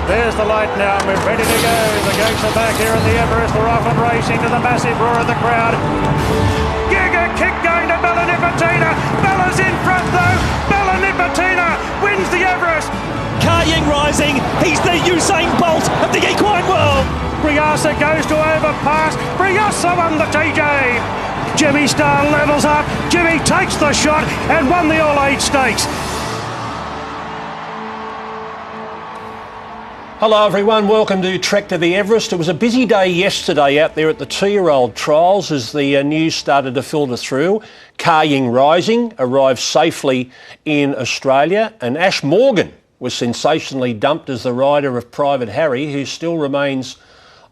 There's the light now, and we're ready to go. The gates are back here in the Everest. They're off and racing to the massive roar of the crowd. Giga kick going to Bella Nipotina. Bella's in front though. Bella Nipotina wins the Everest. Kar Ying Rising, he's the Usain Bolt of the equine world. Briasa goes to overpass. Briasa won the TJ. Jimmy Starr levels up. Jimmy takes the shot and won the All-Age Stakes. Hello everyone, welcome to Trek to the Everest. It was a busy day yesterday out there at the 2-year-old trials as the news started to filter through. Kar Ying Rising arrived safely in Australia, and Ash Morgan was sensationally dumped as the rider of Private Harry, who still remains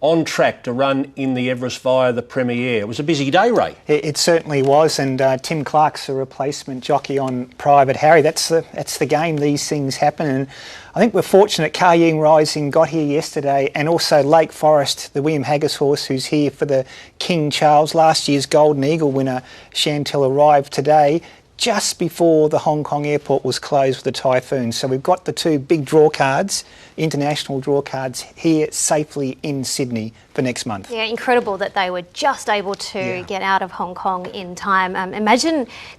on track to run in the Everest via the Premier. It was a busy day, Ray. It certainly was, and Tim Clark's a replacement jockey on Private Harry. That's the game. These things happen, and I think we're fortunate Kar Ying Rising got here yesterday, and also Lake Forest, the William Haggas horse, who's here for the King Charles. Last year's Golden Eagle winner, Chantelle, arrived today just before the Hong Kong airport was closed with the typhoon. So we've got the two big draw cards, international draw cards, here safely in Sydney for next month. Yeah, incredible that they were just able to get out of Hong Kong in time.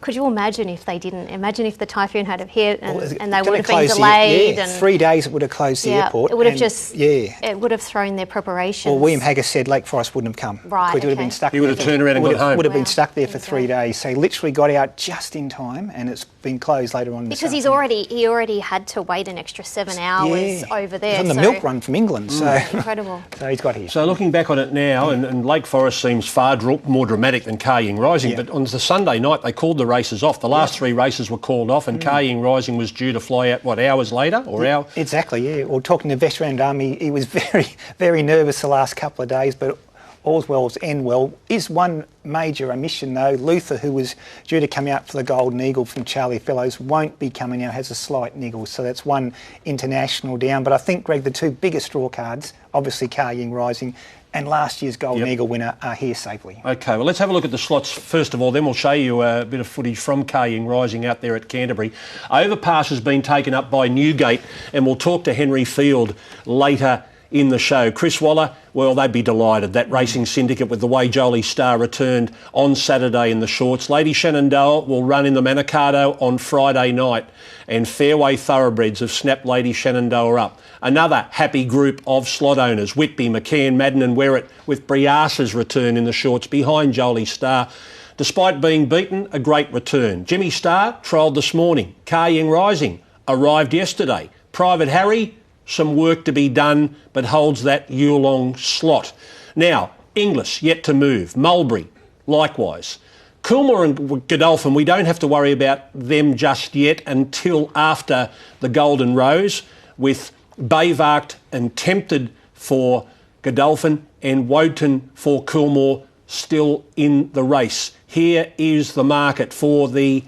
Could you imagine if they didn't? Imagine if the typhoon had hit and they would have been delayed. And 3 days it would have closed the airport. It would have it would have thrown their preparations. Well, William Haggas said Lake Forest wouldn't have come. Right, He would have been stuck. He would have turned around and gone home. Would have been stuck there for 3 days. So he literally got out just in time, and it's been closed later on. Because he already had to wait an extra 7 hours over there. He's on the milk run from England, so incredible. So he's got here. So looking back on it now, and Lake Forest seems far more dramatic than Kar Ying Rising, but on the Sunday night they called the races off. The last 3 races were called off, and Kar Ying Rising was due to fly out, hours later? Exactly, yeah. Well, talking to Veteran Army, he was very, very nervous the last couple of days, but all's well's end well. Is one major omission though. Luther, who was due to come out for the Golden Eagle from Charlie Fellows, won't be coming out, has a slight niggle, so that's one international down. But I think, Greg, the two biggest draw cards, obviously Kar Ying Rising and last year's Golden Eagle winner, are here safely. OK, well, let's have a look at the slots first of all, then we'll show you a bit of footage from Kar Ying Rising out there at Canterbury. Overpass has been taken up by Newgate, and we'll talk to Henry Field later in the show. Chris Waller, well, they'd be delighted, that racing syndicate, with the way Jolie Star returned on Saturday in the shorts. Lady Shenandoah will run in the Manikato on Friday night, and Fairway Thoroughbreds have snapped Lady Shenandoah up. Another happy group of slot owners, Whitby, McCann, Madden and Werrett, with Briasa's return in the shorts behind Jolie Star. Despite being beaten, a great return. Jimmy Starr trialled this morning. Kar Ying Rising arrived yesterday. Private Harry, some work to be done, but holds that Yulong slot. Now, Inglis yet to move. Mulberry, likewise. Coolmore and Godolphin, we don't have to worry about them just yet until after the Golden Rose, with Bayvarked and Tempted for Godolphin and Woden for Coolmore still in the race. Here is the market for the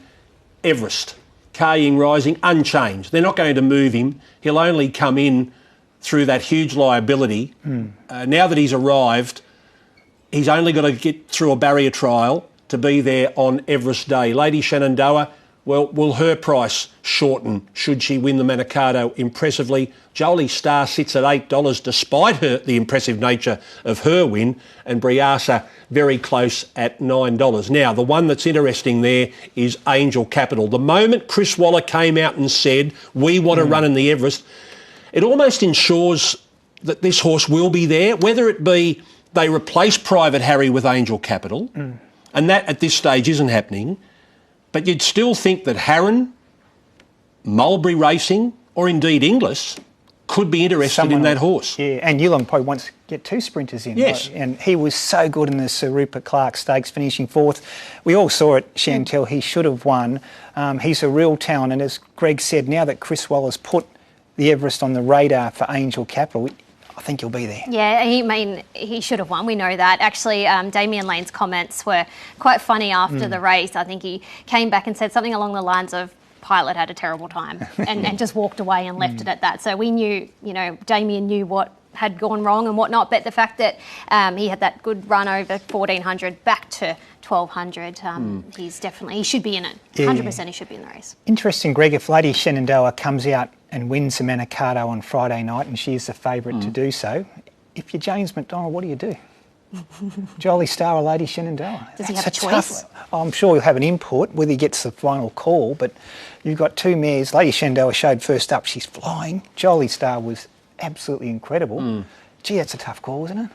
Everest. Kar Ying Rising, unchanged. They're not going to move him. He'll only come in through that huge liability. Now that he's arrived, he's only got to get through a barrier trial to be there on Everest Day. Lady Shenandoah, well, will her price shorten should she win the Manikato impressively? Jolie Star sits at $8 despite the impressive nature of her win, and Briasa very close at $9. Now, the one that's interesting there is Angel Capital. The moment Chris Waller came out and said, we want to run in the Everest, it almost ensures that this horse will be there, whether it be they replace Private Harry with Angel Capital, and that at this stage isn't happening. But you'd still think that Harron, Mulberry Racing, or indeed Inglis could be interested in that horse. Yeah, and Yulong probably wants to get 2 sprinters in. Yes. Right? And he was so good in the Sir Rupert Clarke Stakes, finishing 4th. We all saw it, Chantelle, he should have won. He's a real talent, and as Greg said, now that Chris Waller's put the Everest on the radar for Angel Capital, I think he'll be there. Yeah, he should have won. We know that. Actually, Damien Lane's comments were quite funny after the race. I think he came back and said something along the lines of, Pilot had a terrible time and just walked away and left it at that. So we knew, Damien knew what had gone wrong and whatnot, but the fact that he had that good run over 1,400 back to 1,200, he should be in it. 100% he should be in the race. Interesting, Greg, if Lady Shenandoah comes out and wins the Manikato on Friday night, and she is the favourite to do so, if you're James McDonald, what do? Jolly Star or Lady Shenandoah? Does he have a choice? I'm sure he'll have an input, whether he gets the final call, but you've got two mares. Lady Shenandoah showed first up, she's flying. Jolly Star was absolutely incredible. Gee, that's a tough call, isn't it?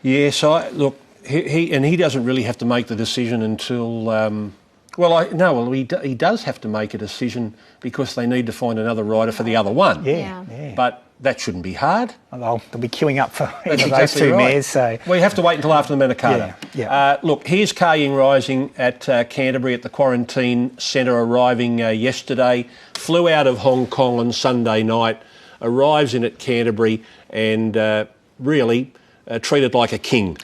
Yes, look, he doesn't really have to make the decision until... he does have to make a decision because they need to find another rider for the other one. Yeah. But that shouldn't be hard. Well, they'll be queuing up for That's either of those two mares. So. Well, you have to wait until after the Manikato. Yeah. Look, here's Kaying Rising at Canterbury at the Quarantine Centre, arriving yesterday. Flew out of Hong Kong on Sunday night, arrives in at Canterbury and really treated like a king.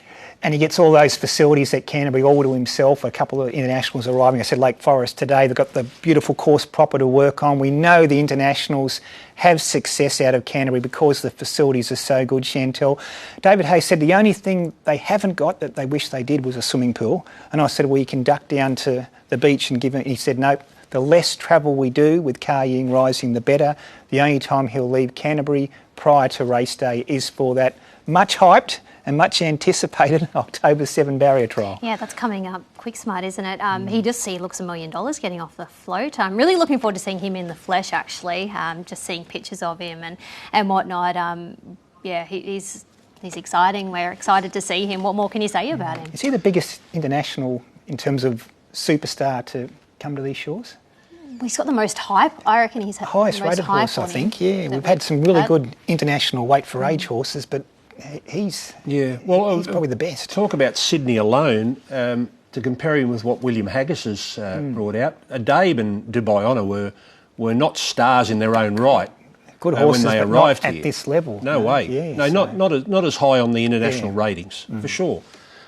And he gets all those facilities at Canterbury all to himself. A couple of internationals arriving. I said Lake Forest today. They've got the beautiful course proper to work on. We know the internationals have success out of Canterbury because the facilities are so good, Chantelle. David Hayes said the only thing they haven't got that they wish they did was a swimming pool. And I said, well, you can duck down to the beach and give it. He said, nope. The less travel we do with Kaying Rising, the better. The only time he'll leave Canterbury prior to race day is for that much hyped and much anticipated October 7 barrier trial. Yeah, that's coming up quick smart, isn't it? He looks $1 million getting off the float. I'm really looking forward to seeing him in the flesh, actually, just seeing pictures of him and whatnot. He's exciting. We're excited to see him. What more can you say about him? Is he the biggest international in terms of superstar to come to these shores? He's got the most hype. I reckon he's had highest the most rated hype horse, I on think. him Yeah, that we've had some really had. good international weight for age horses, but he's probably the best. Talk about Sydney alone, to compare him with what William Haggis has brought out. Adabe and Dubai Honour were not stars in their own right. Good horses, when they but arrived not here. at this level. No way. Yeah, not as high on the international ratings, for sure.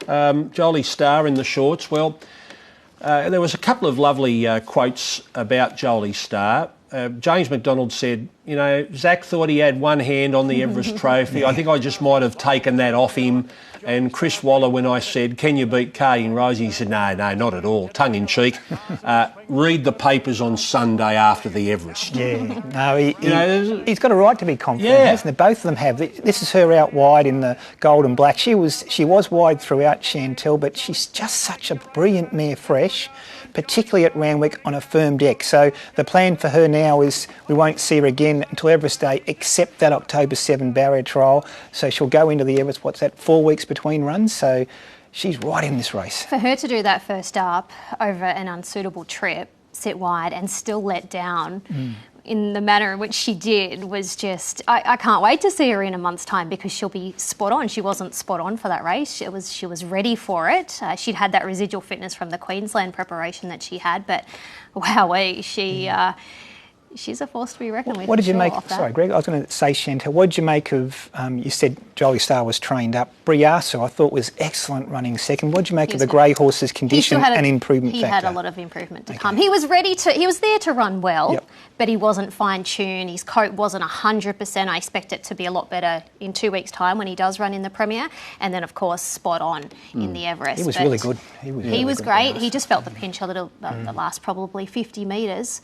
Jolly Star in the shorts. Well, there was a couple of lovely quotes about Jolly Star. James McDonald said, Zach thought he had one hand on the Everest trophy. I think I just might have taken that off him. And Chris Waller, when I said, can you beat Kaying Rising? He said, no, not at all. Tongue in cheek. Read the papers on Sunday after the Everest. Yeah, no, he's got a right to be confident, hasn't he? Both of them have. This is her out wide in the gold and black. She was wide throughout, Chantelle, but she's just such a brilliant mare fresh, particularly at Randwick on a firm deck. So the plan for her now is we won't see her again until Everest Day, except that October 7 barrier trial. So she'll go into the Everest, 4 weeks between runs? So she's right in this race. For her to do that first up over an unsuitable trip, sit wide and still let down in the manner in which she did was just... I can't wait to see her in a month's time because she'll be spot on. She wasn't spot on for that race. She was ready for it. She'd had that residual fitness from the Queensland preparation that she had, but wowee, she's a force to be reckoned with. What did you make? Sorry, Greg. I was going to say, Chantelle. What did you make of? You said Jolly Star was trained up. Briasso, I thought, was excellent running second. What did you make of the grey horse's condition and improvement factor? He had a lot of improvement to come. He was ready to. He was there to run well, but he wasn't fine-tuned. His coat wasn't 100%. I expect it to be a lot better in 2 weeks' time when he does run in the Premier, and then of course spot on in the Everest. He was really good. He was great. He just felt the pinch a little the last probably 50 metres.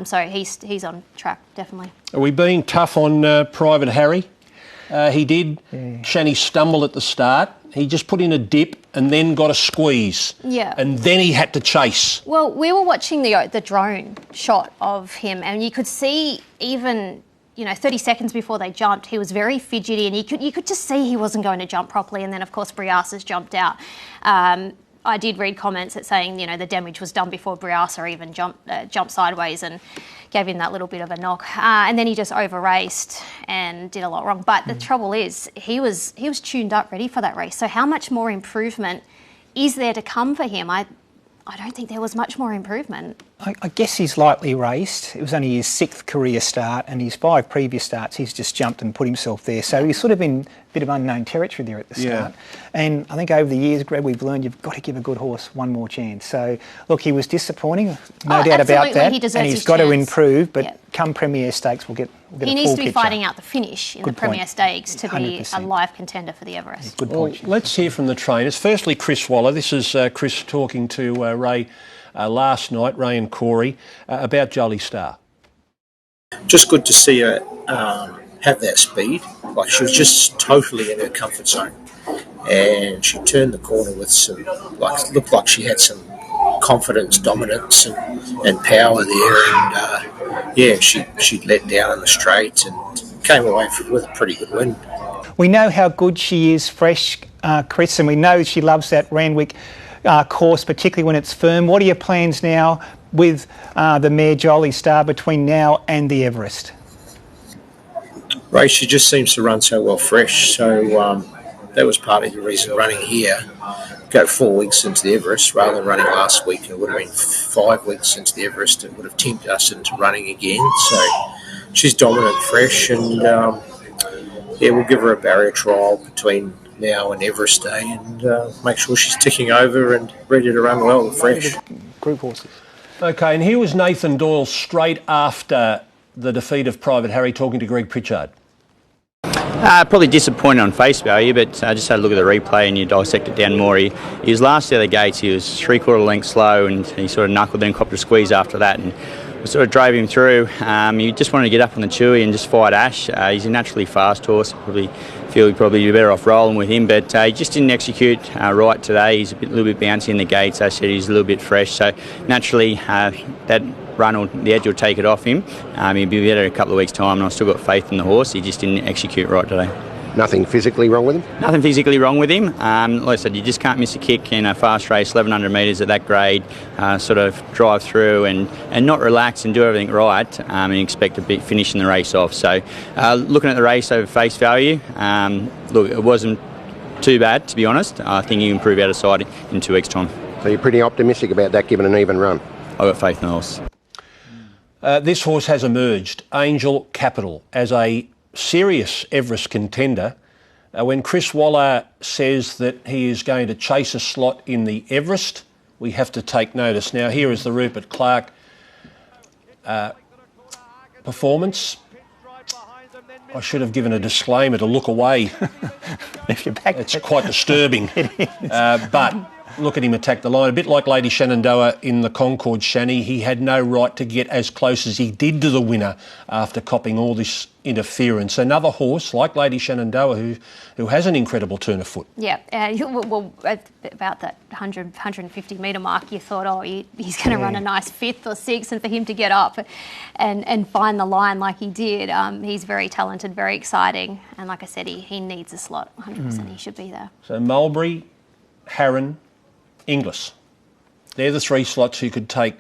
So he's on track, definitely. Are we being tough on Private Harry? He did. Shanny stumble at the start. He just put in a dip and then got a squeeze. Yeah. And then he had to chase. Well, we were watching the drone shot of him and you could see even 30 seconds before they jumped, he was very fidgety and you could just see he wasn't going to jump properly. And then, of course, Briassa's jumped out. I did read comments that saying, the damage was done before Briassa even jumped sideways and gave him that little bit of a knock. And then he just over-raced and did a lot wrong. But the trouble is, he was tuned up, ready for that race. So how much more improvement is there to come for him? I don't think there was much more improvement. I guess he's lightly raced. It was only his 6th career start, and his 5 previous starts, he's just jumped and put himself there. So he's sort of in a bit of unknown territory there at the start. And I think over the years, Greg, we've learned you've got to give a good horse one more chance. So, look, he was disappointing, no doubt about that. And he's got to improve, but come Premier Stakes, we'll get a full picture. He needs to be fighting out the finish in the Premier Stakes to be 100%. a live contender for the Everest. Good point. Well, let's hear from the trainers. Firstly, Chris Waller. This is Chris talking to Ray last night, Ray and Corey, about Jolly Star. Just good to see her have that speed. Like, she was just totally in her comfort zone, and she turned the corner with some, like, looked like she had some confidence, dominance, and power there. And she let down in the straight and came away with a pretty good win. We know how good she is fresh, Chris, and we know she loves that Randwick course, particularly when it's firm. What are your plans now with the mare Jolly Star between now and the Everest? Ray, she just seems to run so well fresh, so that was part of the reason running here. Go 4 weeks into the Everest rather than running last week. It would have been 5 weeks into the Everest. It would have tempted us into running again. So she's dominant fresh, and we'll give her a barrier trial between now and Everest Day and make sure she's ticking over and ready to run well and fresh. Group horses. Okay, and here was Nathan Doyle straight after the defeat of Private Harry talking to Greg Pritchard. Probably disappointed on face value, but I just had a look at the replay and you dissect it down more. He was last out of the gates. He was 3/4 length slow, and he sort of knuckled in, copped a squeeze after that, and we sort of drove him through. He just wanted to get up on the chewy and just fight Ash. He's a naturally fast horse. Probably feel he'd probably be better off rolling with him, but he just didn't execute right today. He's a little bit bouncy in the gates. I said he's a little bit fresh, so naturally that run or the edge will take it off him. He'll be better in a couple of weeks' time, and I've still got faith in the horse. He just didn't execute right today. Nothing physically wrong with him? Nothing physically wrong with him. Like I said, you just can't miss a kick in a fast race, 1100 metres at that grade, sort of drive through and not relax and do everything right and expect to finish in the race off. So looking at the race over face value, look, it wasn't too bad, to be honest. I think he can improve out of sight in 2 weeks' time. So you're pretty optimistic about that given an even run? I've got faith in the horse. This horse has emerged, Angel Capital, as a serious Everest contender. When Chris Waller says that he is going to chase a slot in the Everest, we have to take notice. Now, here is the Rupert Clark performance. I should have given a disclaimer to look away. If you're back, it's quite disturbing. But look at him attack the line. A bit like Lady Shenandoah in the Concord Shanny. He had no right to get as close as he did to the winner after copping all this interference. Another horse like Lady Shenandoah who has an incredible turn of foot. Yeah, well, about that 150 metre mark, you thought, he's going to run a nice 5th or 6th, and for him to get up and find the line like he did, he's very talented, very exciting, and like I said, he needs a slot. 100% he should be there. So Mulberry, Harron, Inglis. They're the 3 slots who could take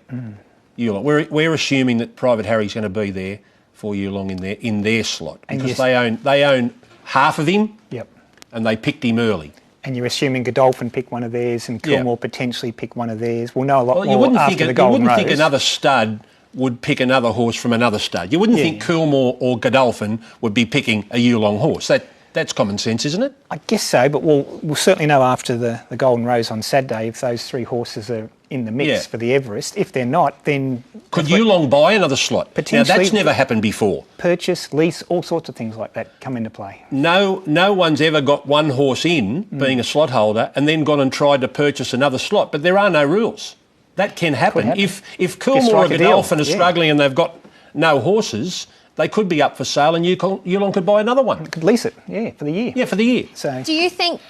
Yulong. We're assuming that Private Harry's going to be there for Yulong in their slot because they own half of him. Yep. And they picked him early. And you're assuming Godolphin picked one of theirs and Kilmore potentially picked one of theirs. We'll know a lot more after the Golden Rose. You wouldn't think another stud would pick another horse from another stud. You wouldn't think Kilmore or Godolphin would be picking a Yulong horse. That's common sense, isn't it? I guess so, but we'll certainly know after the Golden Rose on Saturday if those 3 horses are in the mix for the Everest. If they're not, then... Could Yulong buy another slot? Potentially. Now, that's never happened before. Purchase, lease, all sorts of things like that come into play. No one's ever got one horse in, being a slot holder, and then gone and tried to purchase another slot, but there are no rules. That can happen. If Kilmore or Godolphin are struggling and they've got no horses... They could be up for sale and Yulong could buy another one. Could lease it, for the year. Yeah, for the year. So, do you think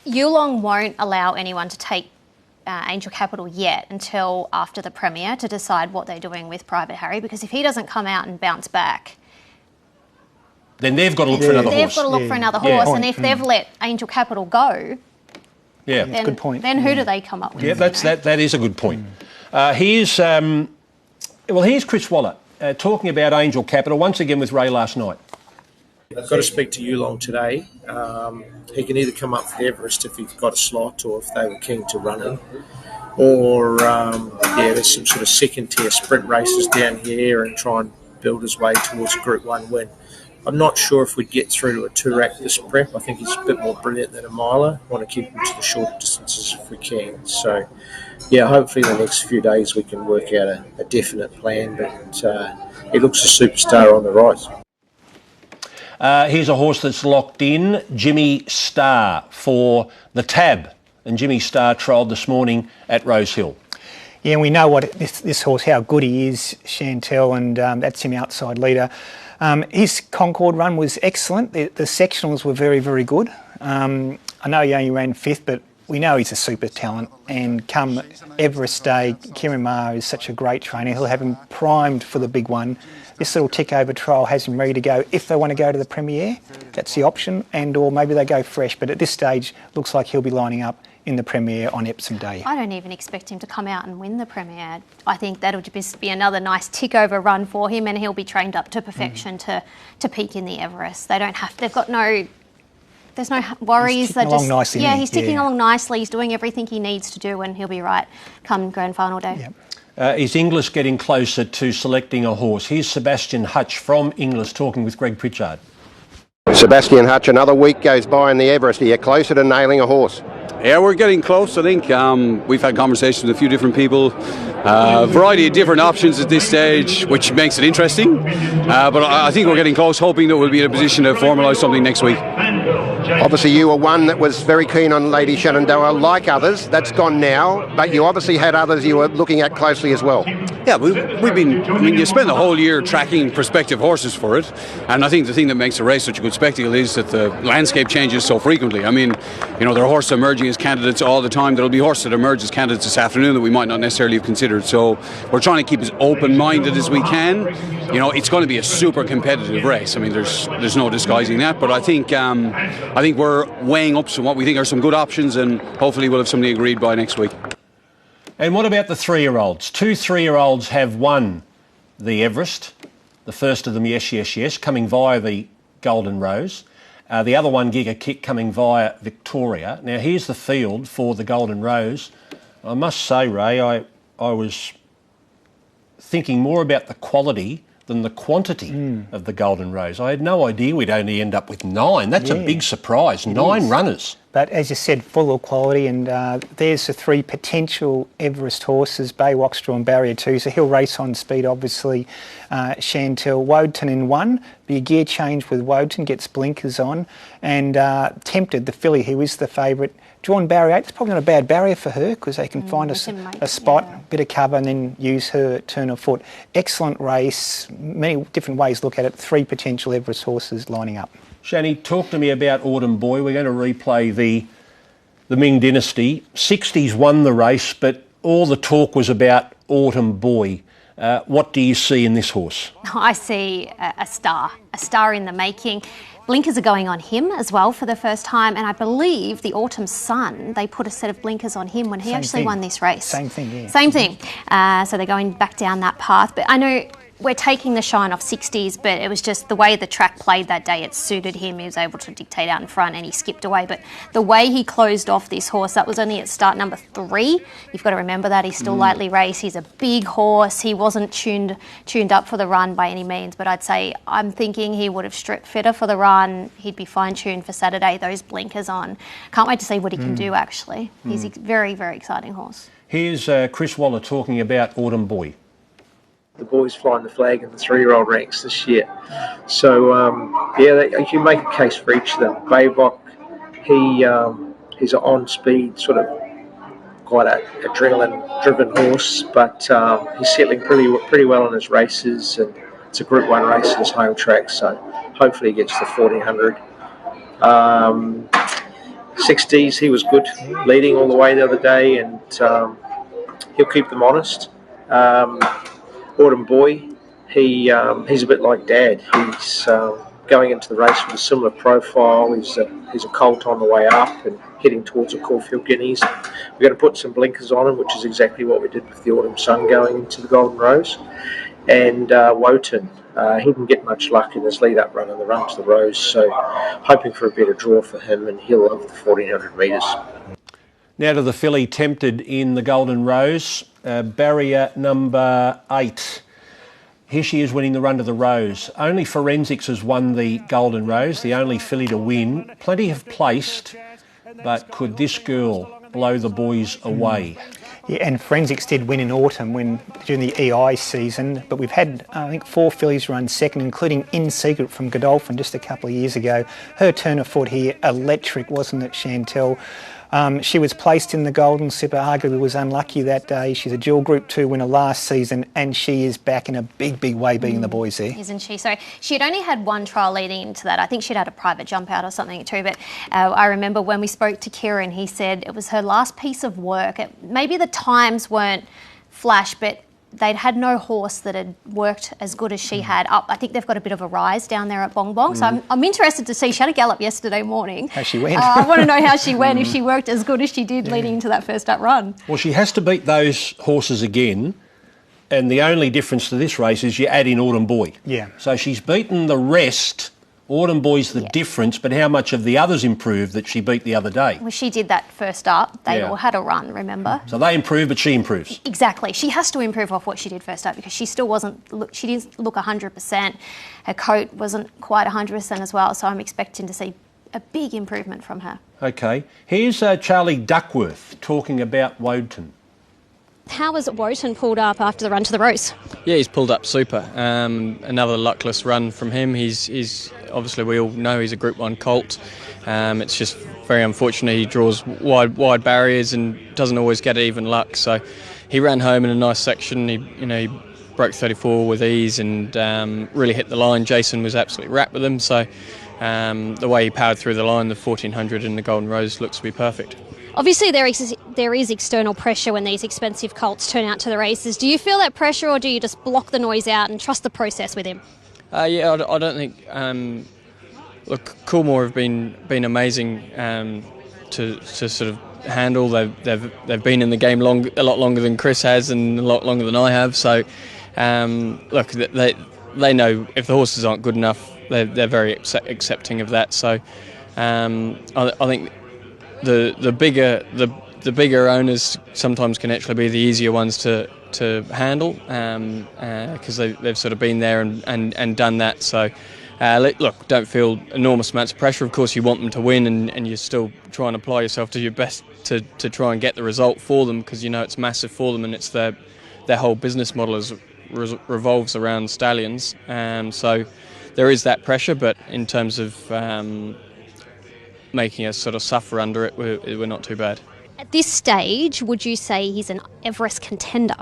Yulong won't allow anyone to take Angel Capital yet until after the Premier to decide what they're doing with Private Harry? Because if he doesn't come out and bounce back... Then they've got to look for another horse. They've got to look for another horse, and if they've let Angel Capital go... Yeah, then, good point. Then who do they come up with? Yeah, that is a good point. Here's Chris Waller. Talking about Angel Capital, once again with Ray last night. I've got to speak to Yulong today. He can either come up for Everest if he's got a slot or if they were keen to run him. Or, there's some sort of second-tier sprint races down here and try and build his way towards a Group 1 win. I'm not sure if we'd get through to a 2-rack this prep. I think he's a bit more brilliant than a miler. I want to keep him to the short distances if we can. So, hopefully in the next few days we can work out a definite plan, but he looks a superstar on the rise. Here's a horse that's locked in, Jimmy Star for the Tab. And Jimmy Star trialled this morning at Rose Hill. Yeah, we know what this horse, how good he is, Chantelle, and that's him outside leader. His Concord run was excellent. The sectionals were very, very good. I know he only ran 5th, but we know he's a super talent. And come Everest Day, Kieran Maher is such a great trainer. He'll have him primed for the big one. This little tick-over trial has him ready to go. If they want to go to the Premier, that's the option, or maybe they go fresh. But at this stage, looks like he'll be lining up in the Premier on Epsom Day. I don't even expect him to come out and win the Premier. I think that'll just be another nice tick-over run for him, and he'll be trained up to perfection to peak in the Everest. They've got no... There's no worries. He's ticking along nicely. Yeah, he's ticking along nicely. He's doing everything he needs to do, and he'll be right come grand final day. Yep. Is Inglis getting closer to selecting a horse? Here's Sebastian Hutch from Inglis talking with Greg Pritchard. Sebastian Hutch, another week goes by in the Everest. Are you closer to nailing a horse? Yeah, we're getting close, I think. We've had conversations with a few different people, a variety of different options at this stage, which makes it interesting. But I think we're getting close, hoping that we'll be in a position to formalise something next week. Obviously, you were one that was very keen on Lady Shenandoah, like others. That's gone now, but you obviously had others you were looking at closely as well. Yeah, we've been... I mean, you spend the whole year tracking prospective horses for it, and I think the thing that makes the race such a good spectacle is that the landscape changes so frequently. I mean, there are horses emerging as candidates all the time. There'll be horses that emerge as candidates this afternoon that we might not necessarily have considered. So we're trying to keep as open-minded as we can. It's going to be a super competitive race. I mean, there's no disguising that. But I think we're weighing up what we think are some good options, and hopefully we'll have something agreed by next week. And what about the 3-year-olds? 2 3-year-olds have won the Everest. The first of them, Yes, coming via the Golden Rose. The other one, Giga Kick, coming via Victoria. Now, here's the field for the Golden Rose. I must say, Ray, I was thinking more about the quality than the quantity of the Golden Rose. I had no idea we'd only end up with 9. That's a big surprise. 9 runners. But as you said, full of quality, and there's the 3 potential Everest horses, Bay Waxstraw and Barrier 2, so he'll race on speed, obviously. Chantelle, Woden in 1, be a gear change with Woden, gets blinkers on, and Tempted, the filly, who is the favourite, drawn barrier 8. It's probably not a bad barrier for her because they can find a spot, bit of cover, and then use her turn of foot. Excellent race, many different ways to look at it, 3 potential Everest horses lining up. Shani, talk to me about Autumn Boy. We're going to replay the Ming Dynasty. 60s won the race, but all the talk was about Autumn Boy. What do you see in this horse? I see a star in the making. Blinkers are going on him as well for the first time, and I believe the Autumn Sun, they put a set of blinkers on him when he won this race. Same thing, yeah. Same thing. So they're going back down that path. But I know we're taking the shine off 60s, but it was just the way the track played that day. It suited him. He was able to dictate out in front, and he skipped away. But the way he closed off this horse, that was only at start number 3. You've got to remember that. He's still lightly raced. He's a big horse. He wasn't tuned up for the run by any means, but I'd say I'm thinking he would have stripped fitter for the run. He'd be fine-tuned for Saturday, those blinkers on. Can't wait to see what he can do, actually. He's a very, very exciting horse. Here's Chris Waller talking about Autumn Boy. The boys flying the flag in the 3-year-old ranks this year. So, you can make a case for each of them. Bayvok, he's an on-speed, sort of quite an adrenaline-driven horse, but he's settling pretty well in his races, and it's a Group 1 race at his home track, so hopefully he gets the 1400. 60s, he was good, leading all the way the other day, and he'll keep them honest. Autumn Boy, he's a bit like Dad. He's going into the race with a similar profile. He's a colt on the way up and heading towards the Caulfield Guineas. We're going to put some blinkers on him, which is exactly what we did with the Autumn Sun going into the Golden Rose. And Woden, he didn't get much luck in his lead-up run and the run to the Rose, so hoping for a better draw for him, and he'll love the 1400 metres. Now to the filly Tempted in the Golden Rose, barrier number 8. Here she is winning the run to the Rose. Only Forensics has won the Golden Rose, the only filly to win. Plenty have placed, but could this girl blow the boys away? Yeah, and Forensics did win in autumn during the EI season, but we've had, I think, 4 fillies run second, including In Secret from Godolphin just a couple of years ago. Her turn of foot here, electric, wasn't it, Chantelle? She was placed in the Golden Slipper, arguably was unlucky that day. She's a dual Group 2 winner last season, and she is back in a big, big way beating the boys there. Isn't she? So she had only had one trial leading into that. I think she'd had a private jump out or something too, but I remember when we spoke to Kieran, he said it was her last piece of work. Maybe the times weren't flash, but they'd had no horse that had worked as good as she had up. I think they've got a bit of a rise down there at Bong Bong. So I'm interested to see. She had a gallop yesterday morning. How she went. I want to know how she went, if she worked as good as she did leading into that first up run. Well, she has to beat those horses again. And the only difference to this race is you add in Autumn Boy. Yeah. So she's beaten the rest. Autumn Boy's the difference, but how much have the others improved that she beat the other day? Well, she did that first up. They all had a run, remember? So they improve, but she improves. Exactly. She has to improve off what she did first up because she still she didn't look 100%. Her coat wasn't quite 100% as well, so I'm expecting to see a big improvement from her. OK. Here's Charlie Duckworth talking about Woden. How was Woden pulled up after the run to the Rose? Yeah, he's pulled up super. Another luckless run from him. He's obviously, we all know he's a Group 1 colt. It's just very unfortunate he draws wide barriers and doesn't always get even luck. So he ran home in a nice section. He broke 34 with ease and really hit the line. Jason was absolutely wrapped with him. So the way he powered through the line, the 1400 in the Golden Rose looks to be perfect. Obviously, there is external pressure when these expensive colts turn out to the races. Do you feel that pressure, or do you just block the noise out and trust the process with him? Yeah, I don't think. Look, Coolmore have been amazing to sort of handle. They've been in the game a lot longer than Chris has, and a lot longer than I have. So, look, they know if the horses aren't good enough, they're very accepting of that. So, I think. The bigger owners sometimes can actually be the easier ones to handle because they've sort of been there and done that. So look, don't feel enormous amounts of pressure. Of course, you want them to win, and you're still trying to apply yourself to your best to try and get the result for them because you know it's massive for them and it's their whole business model revolves around stallions. So there is that pressure, but in terms of making us sort of suffer under it, we're not too bad. At this stage, would you say he's an Everest contender?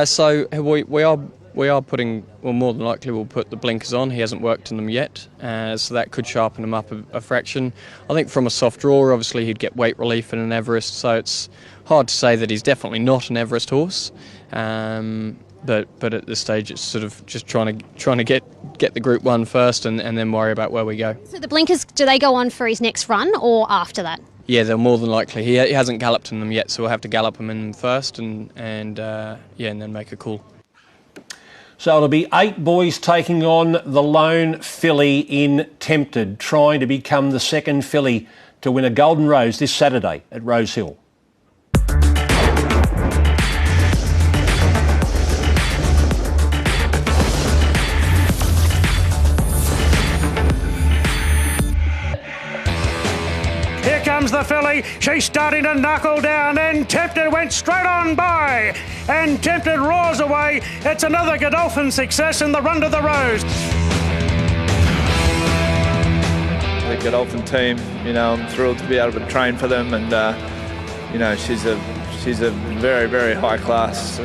So we are putting, well, more than likely we'll put the blinkers on. He hasn't worked in them yet, so that could sharpen him up a fraction. I think from a soft draw, obviously he'd get weight relief in an Everest, so it's hard to say that he's definitely not an Everest horse. But at this stage, it's sort of just trying to get the Group 1 first, and then worry about where we go. So the blinkers, do they go on for his next run or after that? Yeah, they're more than likely. He hasn't galloped in them yet, so we'll have to gallop him in first, and then make a call. So it'll be 8 boys taking on the lone filly in Tempted, trying to become the second filly to win a Golden Rose this Saturday at Rose Hill. The filly, she's starting to knuckle down, and Tempted went straight on by, and Tempted roars away. It's another Godolphin success in the run to the Rose. The Godolphin team, I'm thrilled to be able to train for them, and she's a very, very high class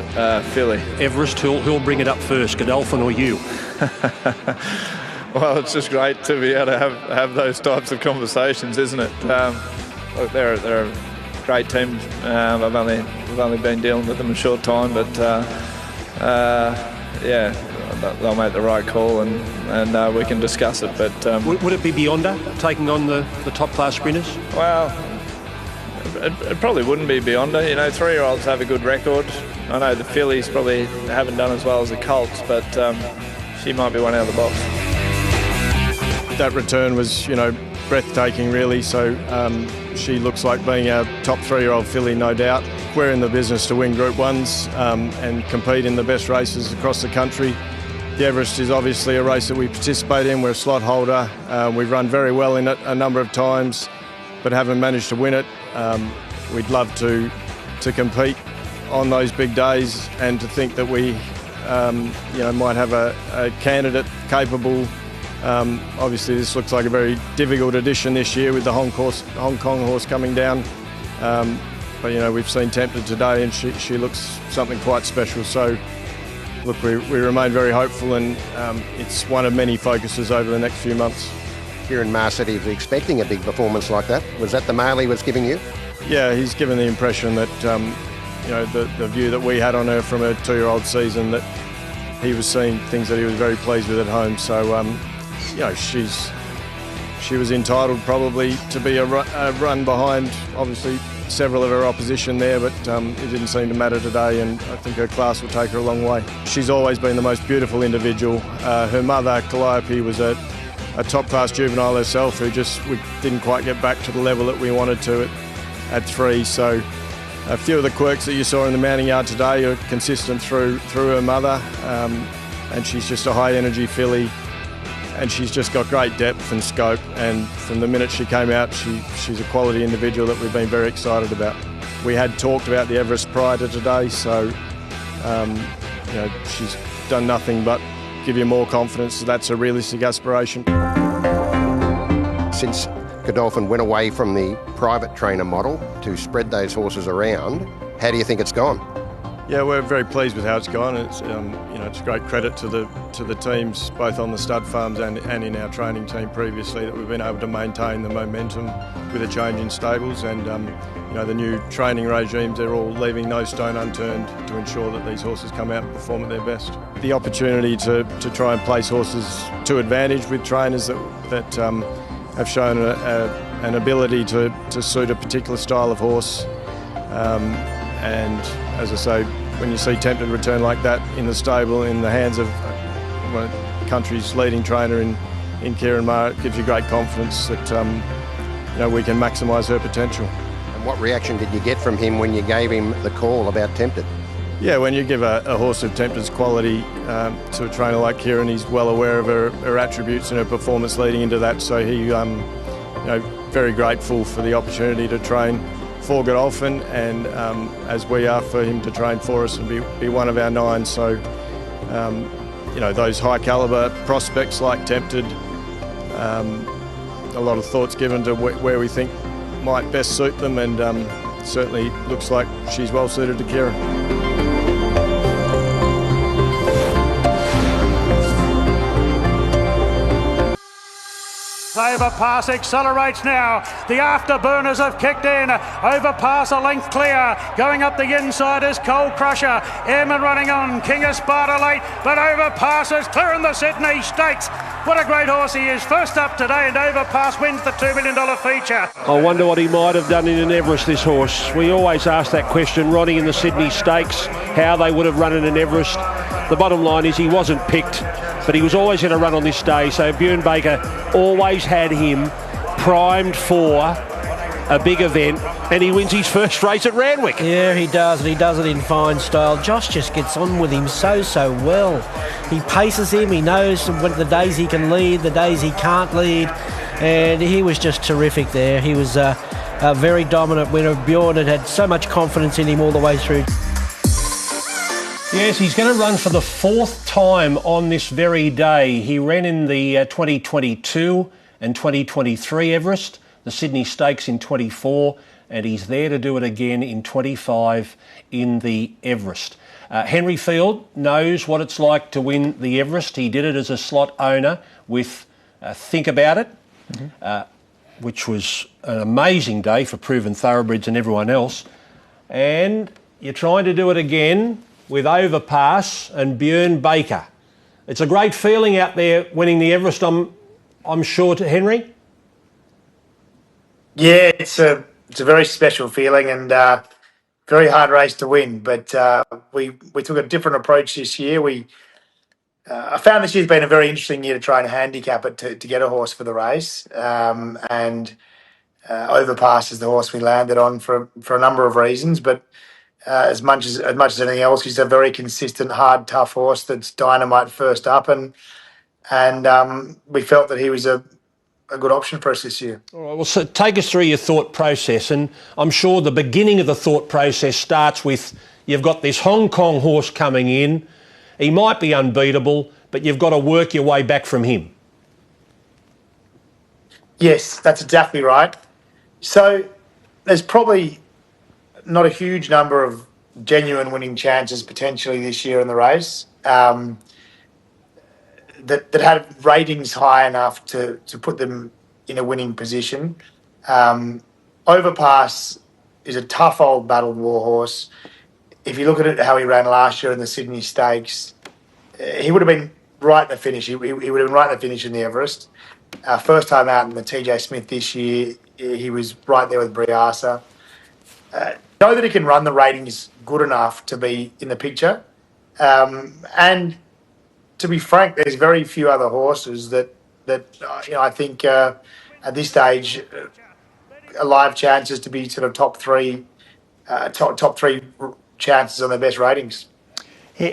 filly. Everest, who'll bring it up first, Godolphin or you? Well, it's just great to be able to have those types of conversations, isn't it? Look, they're a great team. We've only been dealing with them a short time, but they'll make the right call, and we can discuss it. But would it be Beyonder taking on the top class sprinters? Well, it probably wouldn't be Beyonder. 3-year-olds have a good record. I know the fillies probably haven't done as well as the colts, but she might be one out of the box. That return was, breathtaking really, so she looks like being our top 3-year-old filly, no doubt. We're in the business to win Group 1s and compete in the best races across the country. The Everest is obviously a race that we participate in. We're a slot holder. We've run very well in it a number of times, but haven't managed to win it. We'd love to compete on those big days, and to think that we might have a candidate capable. Obviously this looks like a very difficult edition this year with the Hong Kong horse coming down But we've seen Tempted today, and she looks something quite special. So look, we remain very hopeful, and it's one of many focuses over the next few months. Kieran Marcetti is expecting a big performance like that. Was that the mail he was giving you? Yeah, he's given the impression that the view that we had on her from her 2-year-old season, that he was seeing things that he was very pleased with at home. So she was entitled probably to be a run behind, obviously, several of her opposition there, but it didn't seem to matter today, and I think her class will take her a long way. She's always been the most beautiful individual. Her mother, Calliope, was a top-class juvenile herself, who we didn't quite get back to the level that we wanted to at 3. So a few of the quirks that you saw in the mounting yard today are consistent through her mother, and she's just a high-energy filly, and she's just got great depth and scope, and from the minute she came out, she's a quality individual that we've been very excited about. We had talked about the Everest prior to today, so she's done nothing but give you more confidence that that's a realistic aspiration. Since Godolphin went away from the private trainer model to spread those horses around, how do you think it's gone? Yeah, we're very pleased with how it's gone. It's it's great credit to the teams, both on the stud farms and in our training team previously, that we've been able to maintain the momentum with a change in stables, and the new training regimes, they're all leaving no stone unturned to ensure that these horses come out and perform at their best. The opportunity to try and place horses to advantage with trainers that have shown an ability to suit a particular style of horse. And as I say, when you see Tempted return like that in the stable, in the hands of one of the country's leading trainer in Kieran Marr, it gives you great confidence that we can maximise her potential. And what reaction did you get from him when you gave him the call about Tempted? Yeah, when you give a horse of Tempted's quality to a trainer like Kieran, he's well aware of her attributes and her performance leading into that. So he, very grateful for the opportunity to train for Godolphin, and as we are for him to train for us and be one of our 9. So, those high calibre prospects like Tempted, a lot of thoughts given to where we think might best suit them, and certainly looks like she's well suited to Kieran. Overpass accelerates now. The afterburners have kicked in. Overpass a length clear. Going up the inside is Cold Crusher. Airman running on. King of Sparta late, but Overpass is clear in the Sydney Stakes. What a great horse he is. First up today, and Overpass wins the $2 million feature. I wonder what he might have done in an Everest, this horse. We always ask that question, Ronnie, in the Sydney Stakes, how they would have run in an Everest. The bottom line is he wasn't picked, but he was always going to run on this day, so Bjorn Baker always had him primed for a big event, and he wins his first race at Randwick. Yeah, he does, and he does it in fine style. Josh just gets on with him so well. He paces him, he knows when the days he can lead, the days he can't lead, and he was just terrific there. He was a very dominant winner. Bjorn had so much confidence in him all the way through. Yes, he's going to run for the 4th time on this very day. He ran in the 2022 and 2023 Everest, the Sydney Stakes in 24, and he's there to do it again in 25 in the Everest. Henry Field knows what it's like to win the Everest. He did it as a slot owner with Think About It, which was an amazing day for Proven Thoroughbreds and everyone else. And you're trying to do it again with Overpass and Bjorn Baker. It's a great feeling out there winning the Everest, I'm sure, to Henry. Yeah, it's a very special feeling, and very hard race to win. But we took a different approach this year. I found this year's been a very interesting year to try and handicap it to get a horse for the race. And Overpass is the horse we landed on for a number of reasons, but as much as anything else, he's a very consistent, hard, tough horse that's dynamite first up, and we felt that he was a good option for us this year. All right, well, so take us through your thought process, and I'm sure the beginning of the thought process starts with you've got this Hong Kong horse coming in. He might be unbeatable, but you've got to work your way back from him. Yes, that's exactly right. So there's probably not a huge number of genuine winning chances potentially this year in the race that had ratings high enough to put them in a winning position. Overpass is a tough old battled war horse. If you look at it, how he ran last year in the Sydney Stakes, he would have been right in the finish. He would have been right in the finish in the Everest. First time out in the TJ Smith this year, he was right there with Briasa. Know that he can run the ratings good enough to be in the picture. And to be frank, there's very few other horses that I think at this stage are live chances to be sort of top three chances on their best ratings.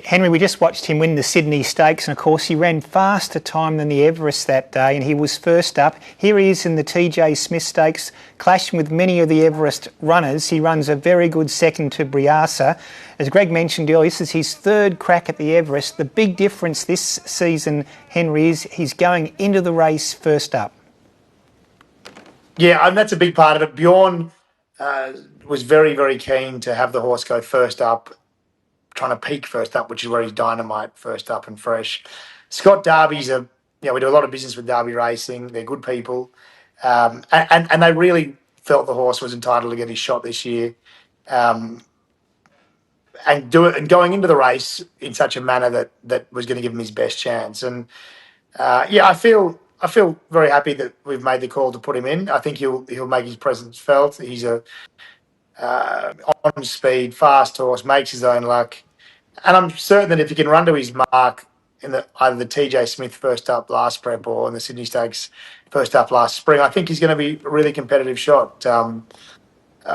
Henry, we just watched him win the Sydney Stakes, and of course he ran faster time than the Everest that day, and he was first up. Here he is in the TJ Smith Stakes, clashing with many of the Everest runners. He runs a very good second to Briasa. As Greg mentioned earlier, this is his third crack at the Everest. The big difference this season, Henry, is he's going into the race first up. Yeah, and that's a big part of it. Bjorn was very, very keen to have the horse go first up, trying to peak first up, which is where he's dynamite first up and fresh. Scott Darby's we do a lot of business with Derby Racing. They're good people. And they really felt the horse was entitled to get his shot this year. And going into the race in such a manner that was going to give him his best chance. And I feel very happy that we've made the call to put him in. I think he'll make his presence felt. He's a on speed, fast horse, makes his own luck. And I'm certain that if he can run to his mark in either the TJ Smith first up last prep or in the Sydney Stakes first up last spring, I think he's going to be a really competitive shot.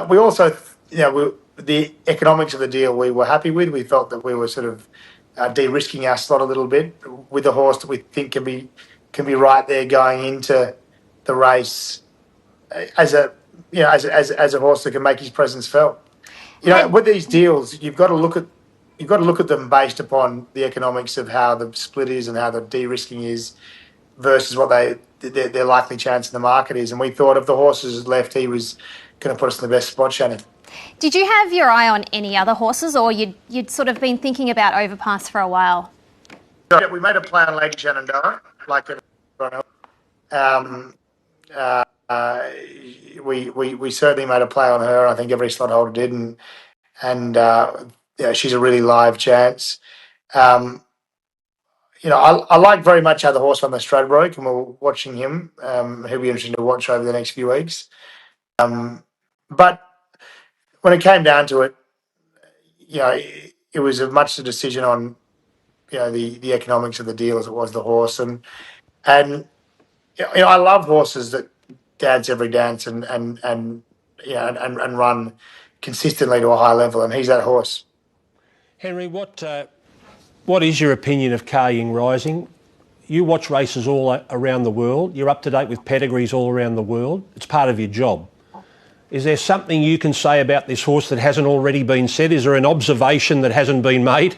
We also, the economics of the deal we were happy with. We felt that we were sort of de-risking our slot a little bit with a horse that we think can be right there going into the race as a horse that can make his presence felt. With these deals, you've got to look at them based upon the economics of how the split is and how the de-risking is versus what their likely chance in the market is. And we thought if the horses left, he was going to put us in the best spot, Shannon. Did you have your eye on any other horses, or you'd sort of been thinking about Overpass for a while? Yeah, we made a play on Lady Shenandoah, like everyone else. We certainly made a play on her. I think every slot holder did, and she's a really live chance. I like very much how the horse won the Stradbroke, and we're watching him. He'll be interesting to watch over the next few weeks. But when it came down to it, it was as much a decision on the economics of the deal as it was the horse, and I love horses that dance every dance and run consistently to a high level, and he's that horse. Henry, what is your opinion of Car Ying Rising? You watch races all around the world. You're up to date with pedigrees all around the world. It's part of your job. Is there something you can say about this horse that hasn't already been said? Is there an observation that hasn't been made?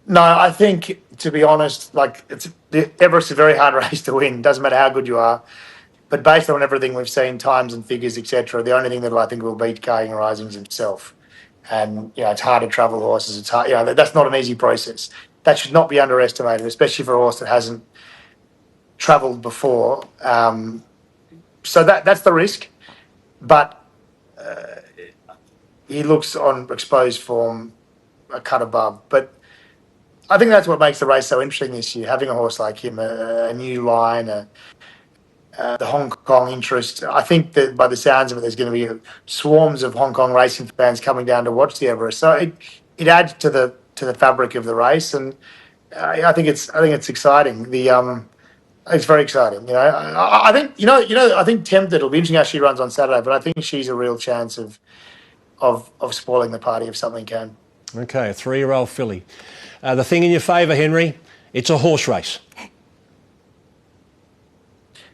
No, I think, to be honest, Everest is a very hard race to win. Doesn't matter how good you are. But based on everything we've seen, times and figures, etc., the only thing that I think will beat Car Ying Rising is himself. And it's hard to travel horses. It's hard. That's not an easy process. That should not be underestimated, especially for a horse that hasn't travelled before. So that's the risk. But he looks on exposed form a cut above. But I think that's what makes the race so interesting this year. Having a horse like him, a new line, the Hong Kong interest. I think that by the sounds of it, there's going to be swarms of Hong Kong racing fans coming down to watch the Everest. So it adds to the fabric of the race, and I think it's exciting. It's very exciting. I think I think Tempted. It'll be interesting how she runs on Saturday, but I think she's a real chance of spoiling the party if something can. Okay, a 3-year-old filly. The thing in your favour, Henry, it's a horse race.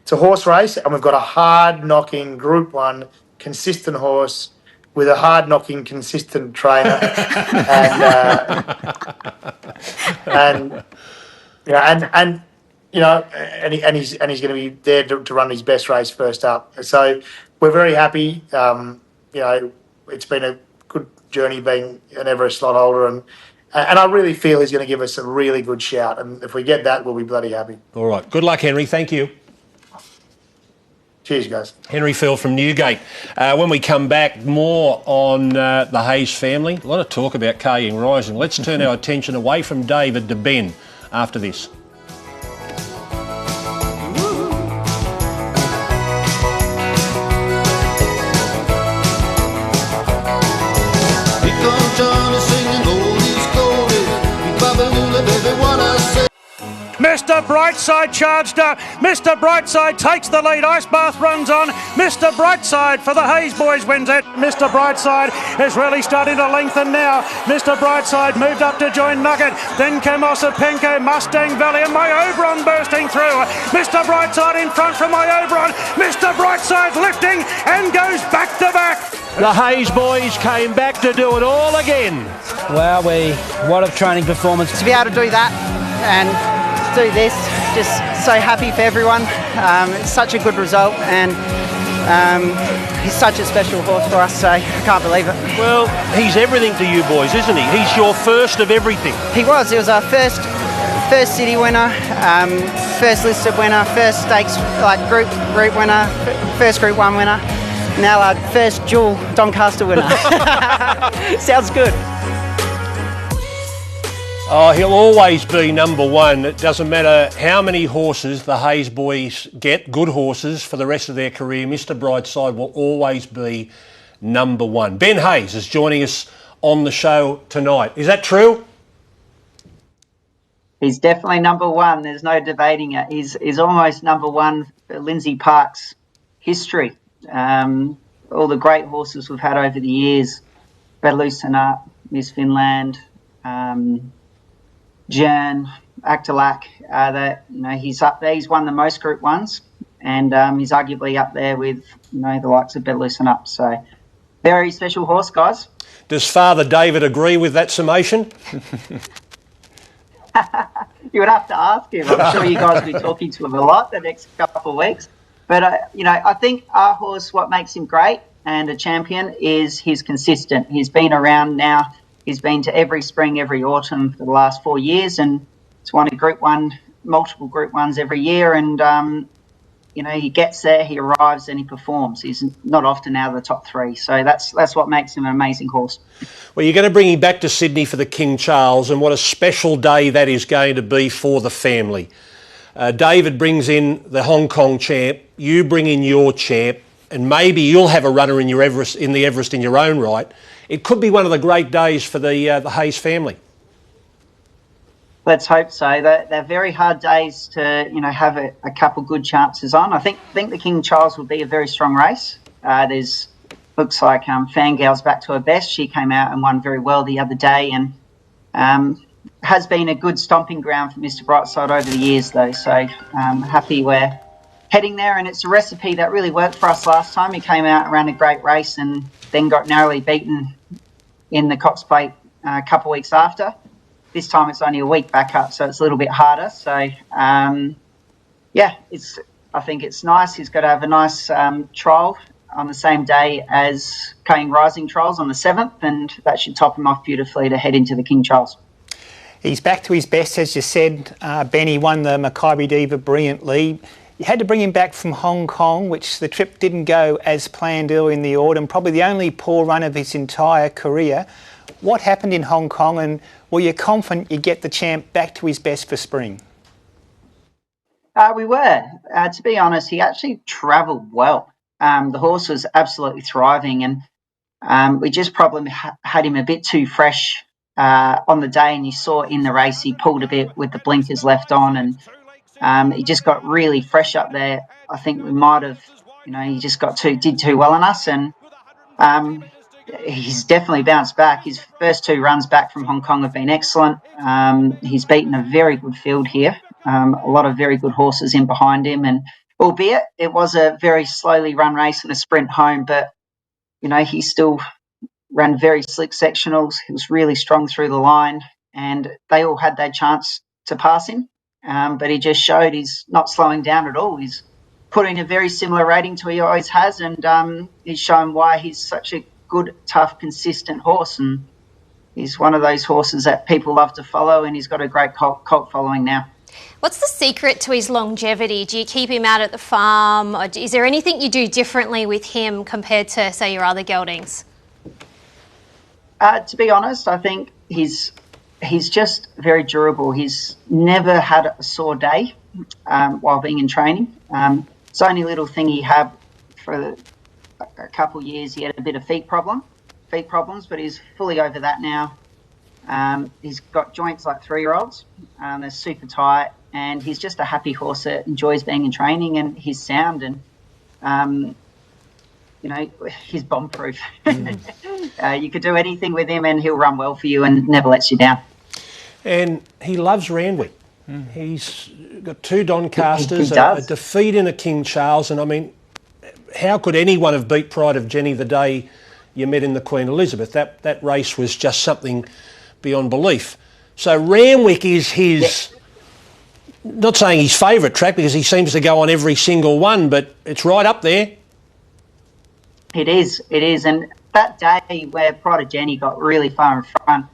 It's a horse race, and we've got a hard-knocking Group 1 consistent horse with a hard-knocking consistent trainer, and he's going to be there to run his best race first up. So we're very happy. it's been a good journey being an Everest slot holder, and I really feel he's going to give us a really good shout. And if we get that, we'll be bloody happy. All right. Good luck, Henry. Thank you. Cheers, guys. Henry Field from Newgate. When we come back, more on the Hayes family. A lot of talk about Kaying Rising. Let's turn our attention away from David to Ben after this. Mr. Brightside charged up. Mr. Brightside takes the lead. Ice Bath runs on. Mr. Brightside for the Hayes boys wins it. Mr. Brightside is really starting to lengthen now. Mr. Brightside moved up to join Nugget. Then Kamosa Penko, Mustang Valley, and My Oberon bursting through. Mr. Brightside in front from My Oberon. Mr. Brightside lifting and goes back to back. The Hayes boys came back to do it all again. Wow, what a training performance. To be able to do that and do this, just so happy for everyone. It's such a good result, and he's such a special horse for us, so I can't believe it. Well, he's everything to you boys, isn't he? He's your first of everything. He was our first city winner, first listed winner, first stakes group winner, first Group 1 winner, now our first dual Doncaster winner. Sounds good. Oh, he'll always be number one. It doesn't matter how many horses the Hayes boys get, good horses, for the rest of their career. Mr. Brightside will always be number one. Ben Hayes is joining us on the show tonight. Is that true? He's definitely number one. There's no debating it. He's almost number one for Lindsay Park's history. All the great horses we've had over the years, Loosen Up, Miss Finland, Jern, Actalac, he's up there. He's won the most Group 1s, and he's arguably up there with the likes of Loosen Up. So, very special horse, guys. Does Father David agree with that summation? You would have to ask him. I'm sure you guys will be talking to him a lot the next couple of weeks. But, I think our horse, what makes him great and a champion is he's consistent. He's been around now. He's been to every spring, every autumn for the last 4 years, and he's won a Group 1, multiple Group 1s every year. And, he gets there, he arrives, and he performs. He's not often out of the top 3. So that's what makes him an amazing horse. Well, you're going to bring him back to Sydney for the King Charles, and what a special day that is going to be for the family. David brings in the Hong Kong champ, you bring in your champ, and maybe you'll have a runner in the Everest in your own right. It could be one of the great days for the Hayes family. Let's hope so. They're very hard days to have a couple good chances on. I think the King Charles will be a very strong race. Looks like Fangirl's back to her best. She came out and won very well the other day, and has been a good stomping ground for Mr. Brightside over the years, though. So happy we're heading there, and it's a recipe that really worked for us last time. He came out and ran a great race, and then got narrowly beaten in the Cox Plate a couple of weeks after. This time it's only a week back up, so it's a little bit harder. So, I think it's nice. He's got to have a nice trial on the same day as Kaying Rising trials on the 7th, and that should top him off beautifully to head into the King Charles. He's back to his best, as you said. Benny won the Maccabi Diva brilliantly. You had to bring him back from Hong Kong, which the trip didn't go as planned early in the autumn, probably the only poor run of his entire career. What happened in Hong Kong, and were you confident you'd get the champ back to his best for spring? We were. To be honest, he actually travelled well. The horse was absolutely thriving, and we just probably had him a bit too fresh on the day, and you saw in the race he pulled a bit with the blinkers left on, and he just got really fresh up there. I think we might have, he just did too well on us, and he's definitely bounced back. His first 2 runs back from Hong Kong have been excellent. He's beaten a very good field here, a lot of very good horses in behind him, and albeit it was a very slowly run race and a sprint home, but he still ran very slick sectionals. He was really strong through the line, and they all had their chance to pass him. But he just showed he's not slowing down at all. He's put in a very similar rating to he always has, and he's shown why he's such a good, tough, consistent horse, and he's one of those horses that people love to follow, and he's got a great cult following now. What's the secret to his longevity? Do you keep him out at the farm? Or is there anything you do differently with him compared to, say, your other geldings? To be honest, I think he's just very durable. He's never had a sore day while being in training. It's the only little thing he had for a couple of years. He had a bit of feet problems, but he's fully over that now. He's got joints like 3-year-olds. They're super tight, and he's just a happy horse that enjoys being in training, and he's sound, and he's bomb-proof. You could do anything with him, and he'll run well for you and never lets you down. And he loves Randwick. He's got 2 Doncasters, a defeat in a King Charles, and I mean, how could anyone have beat Pride of Jenny the day you met in the Queen Elizabeth? That race was just something beyond belief. So Randwick is his, not saying his favourite track because he seems to go on every single one, but it's right up there. It is. And that day where Pride of Jenny got really far in front,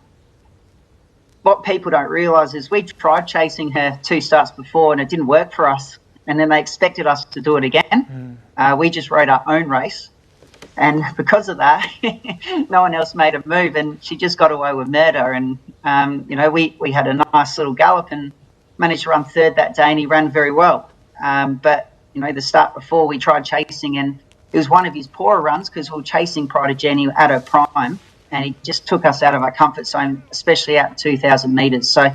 what people don't realise is we tried chasing her 2 starts before and it didn't work for us, and then they expected us to do it again. We just rode our own race, and because of that, no one else made a move, and she just got away with murder. And we had a nice little gallop and managed to run 3rd that day, and he ran very well. But the start before we tried chasing, and it was one of his poorer runs because we were chasing Pride of Jenny at her prime, and he just took us out of our comfort zone, especially out 2,000 metres. So,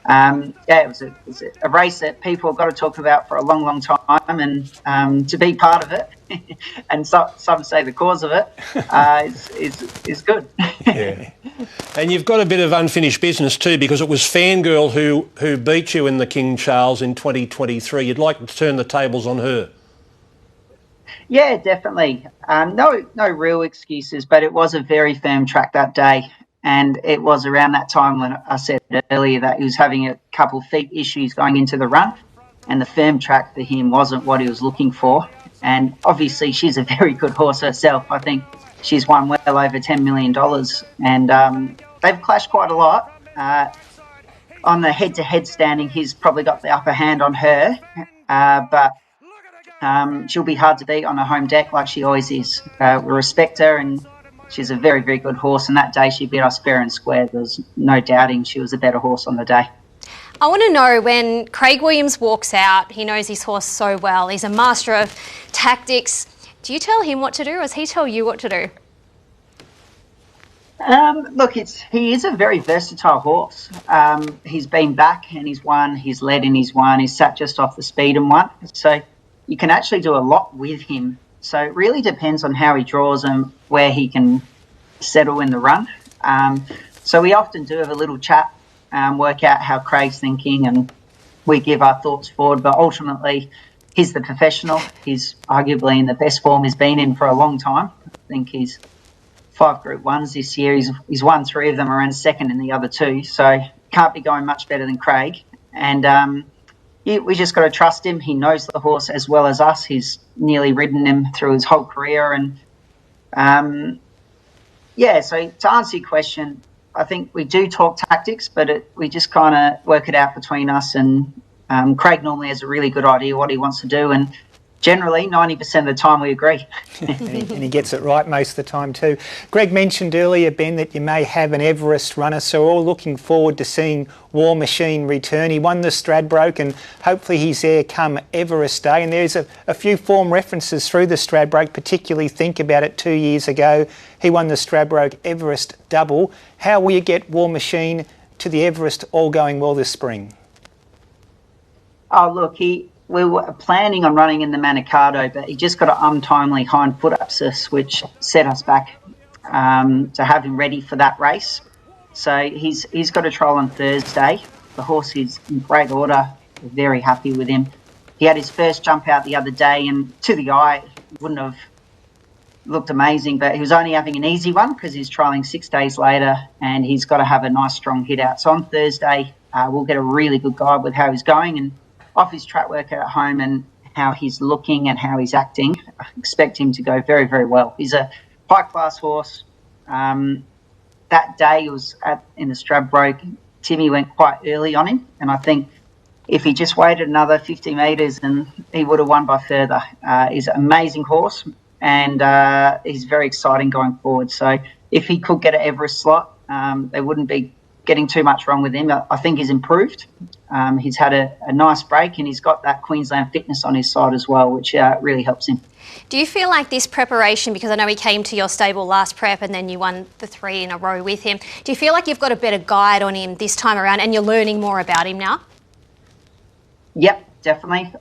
it was a race that people have got to talk about for a long, long time, and to be part of it, and some say the cause of it, is good. Yeah. And you've got a bit of unfinished business too, because it was Fangirl who beat you in the King Charles in 2023. You'd like to turn the tables on her? Yeah, definitely. No real excuses, but it was a very firm track that day. And it was around that time when I said earlier that he was having a couple of feet issues going into the run, and the firm track for him wasn't what he was looking for. And obviously she's a very good horse herself. I think she's won well over $10 million. And they've clashed quite a lot. On the head-to-head standing, he's probably got the upper hand on her. But she'll be hard to beat on her home deck like she always is. We respect her, and she's a very, very good horse. And that day she beat us fair and square. There's no doubting she was a better horse on the day. I want to know, when Craig Williams walks out, he knows his horse so well. He's a master of tactics. Do you tell him what to do, or does he tell you what to do? Look, he is a very versatile horse. He's been back and he's won. He's led and he's won. He's sat just off the speed and won. So you can actually do a lot with him. So it really depends on how he draws and where he can settle in the run. So we often do have a little chat, work out how Craig's thinking, and we give our thoughts forward. But ultimately, he's the professional. He's arguably in the best form he's been in for a long time. I think he's 5 Group 1s this year. He's won 3 of them, around second in the other 2. So can't be going much better than Craig. And we just got to trust him. He knows the horse as well as us. He's nearly ridden him through his whole career. And so to answer your question, I think we do talk tactics, but we just kind of work it out between us. And Craig normally has a really good idea what he wants to do, and generally 90% of the time we agree. And he gets it right most of the time too. Greg mentioned earlier, Ben, that you may have an Everest runner, so we're all looking forward to seeing War Machine return. He won the Stradbroke, and hopefully he's there come Everest Day. And there's a few form references through the Stradbroke, particularly think about it 2 years ago. He won the Stradbroke Everest double. How will you get War Machine to the Everest, all going well this spring? Oh, look, we were planning on running in the Manikato, but he just got an untimely hind foot abscess, which set us back to have him ready for that race. So he's got a trial on Thursday. The horse is in great order. We're very happy with him. He had his first jump out the other day, and to the eye, wouldn't have looked amazing, but he was only having an easy one because he's trialling 6 days later, and he's got to have a nice strong hit out. So on Thursday, we'll get a really good guide with how he's going, and off his track work at home, and how he's looking and how he's acting, I expect him to go very, very well. He's a high-class horse. That day he was in the Stradbroke, Timmy went quite early on him, and I think if he just waited another 50 metres, and he would have won by further. He's an amazing horse, and he's very exciting going forward. So if he could get an Everest slot, they wouldn't be getting too much wrong with him. I think he's improved. He's had a nice break, and he's got that Queensland fitness on his side as well, which really helps him. Do you feel like this preparation, because I know he came to your stable last prep and then you won the 3 in a row with him, do you feel like you've got a better guide on him this time around and you're learning more about him now? Yep, definitely.